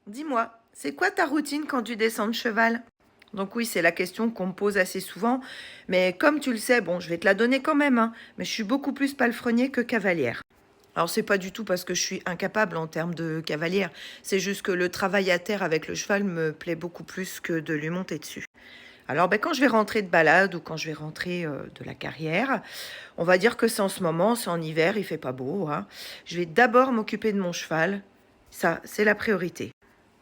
Dis-moi, c'est quoi ta routine quand tu descends de cheval? Donc oui, c'est la question qu'on me pose assez souvent, mais comme tu le sais, bon, je vais te la donner quand même, hein, mais je suis beaucoup plus palefrenier que cavalière. Alors c'est pas du tout parce que je suis incapable en termes de cavalière, c'est juste que le travail à terre avec le cheval me plaît beaucoup plus que de lui monter dessus. Alors ben, quand je vais rentrer de balade ou quand je vais rentrer de la carrière, on va dire que c'est en ce moment, c'est en hiver, il fait pas beau, hein. Je vais d'abord m'occuper de mon cheval, ça c'est la priorité.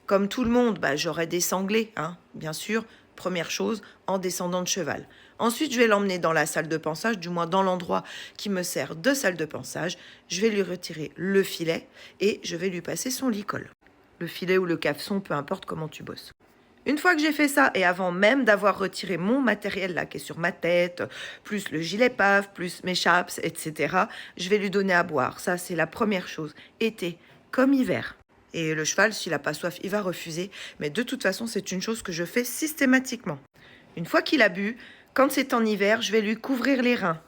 Comme tout le monde, bah, j'aurai des sanglés, hein, bien sûr, première chose, en descendant de cheval. Ensuite, je vais l'emmener dans la salle de pansage, du moins dans l'endroit qui me sert de salle de pansage. Je vais lui retirer le filet et je vais lui passer son licol. Le filet ou le cafeçon, peu importe comment tu bosses. Une fois que j'ai fait ça, et avant même d'avoir retiré mon matériel là qui est sur ma tête, plus le gilet paf, plus mes chaps, etc., je vais lui donner à boire. Ça, c'est la première chose. Été comme hiver. Et le cheval, s'il n'a pas soif, il va refuser. Mais de toute façon, c'est une chose que je fais systématiquement. Une fois qu'il a bu, quand c'est en hiver, je vais lui couvrir les reins.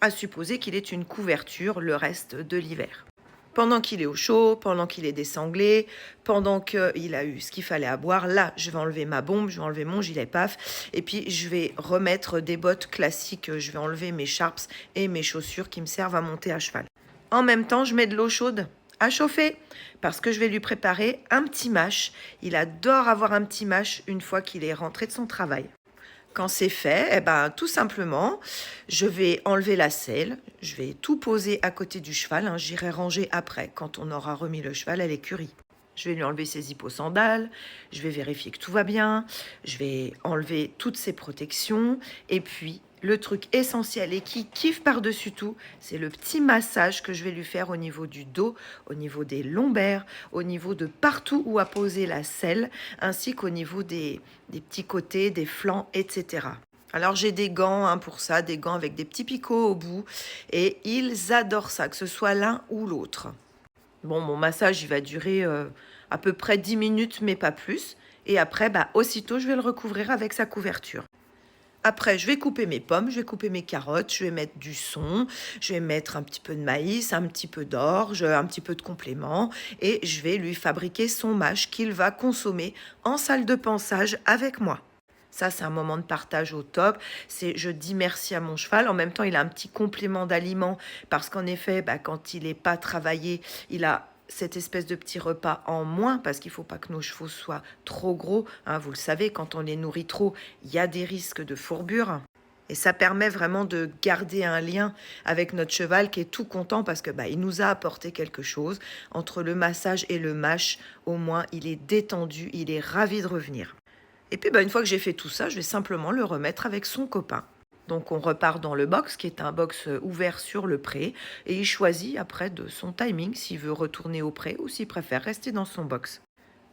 À supposer qu'il ait une couverture le reste de l'hiver. Pendant qu'il est au chaud, pendant qu'il est désanglé, pendant qu'il a eu ce qu'il fallait à boire, là, je vais enlever ma bombe, je vais enlever mon gilet paf, et puis je vais remettre des bottes classiques, je vais enlever mes sharps et mes chaussures qui me servent à monter à cheval. En même temps, je mets de l'eau chaude à chauffer parce que je vais lui préparer un petit mash. Il adore avoir un petit mash une fois qu'il est rentré de son travail. Quand c'est fait, eh ben, tout simplement, je vais enlever la selle, je vais tout poser à côté du cheval, hein, j'irai ranger après, quand on aura remis le cheval à l'écurie. Je vais lui enlever ses hipposandales, je vais vérifier que tout va bien, je vais enlever toutes ses protections, et puis le truc essentiel et qui kiffe par-dessus tout, c'est le petit massage que je vais lui faire au niveau du dos, au niveau des lombaires, au niveau de partout où a posé la selle, ainsi qu'au niveau des petits côtés, des flancs, etc. Alors j'ai des gants hein, pour ça, des gants avec des petits picots au bout, et ils adorent ça, que ce soit l'un ou l'autre. Bon, mon massage, il va durer à peu près 10 minutes, mais pas plus. Et après, bah, aussitôt, je vais le recouvrir avec sa couverture. Après, je vais couper mes pommes, je vais couper mes carottes, je vais mettre du son, je vais mettre un petit peu de maïs, un petit peu d'orge, un petit peu de complément et je vais lui fabriquer son mâche qu'il va consommer en salle de pansage avec moi. Ça, c'est un moment de partage au top. C'est, je dis merci à mon cheval. En même temps, il a un petit complément d'aliment parce qu'en effet, bah, quand il n'est pas travaillé, il a cette espèce de petit repas en moins parce qu'il ne faut pas que nos chevaux soient trop gros. Hein, vous le savez, quand on les nourrit trop, il y a des risques de fourbure. Et ça permet vraiment de garder un lien avec notre cheval qui est tout content parce que bah, il nous a apporté quelque chose. Entre le massage et le mâche, au moins, il est détendu, il est ravi de revenir. Et puis, bah, une fois que j'ai fait tout ça, je vais simplement le remettre avec son copain. Donc, on repart dans le box, qui est un box ouvert sur le pré, et il choisit après de son timing s'il veut retourner au pré ou s'il préfère rester dans son box.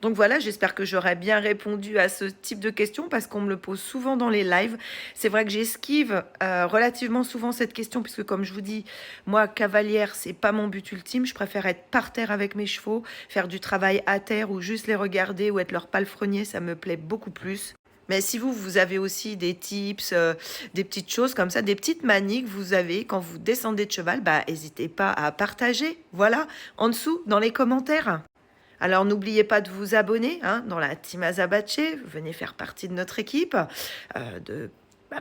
Donc voilà, j'espère que j'aurai bien répondu à ce type de questions parce qu'on me le pose souvent dans les lives. C'est vrai que j'esquive relativement souvent cette question puisque comme je vous dis, moi cavalière, c'est pas mon but ultime. Je préfère être par terre avec mes chevaux, faire du travail à terre ou juste les regarder ou être leur palefrenier, ça me plaît beaucoup plus. Mais si vous avez aussi des tips, des petites choses comme ça, des petites manies que vous avez quand vous descendez de cheval, bah n'hésitez pas à partager, voilà, en dessous dans les commentaires. Alors n'oubliez pas de vous abonner hein, dans la Team Azabache, venez faire partie de notre équipe, de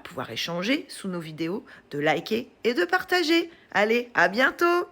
pouvoir échanger sous nos vidéos, de liker et de partager. Allez, à bientôt!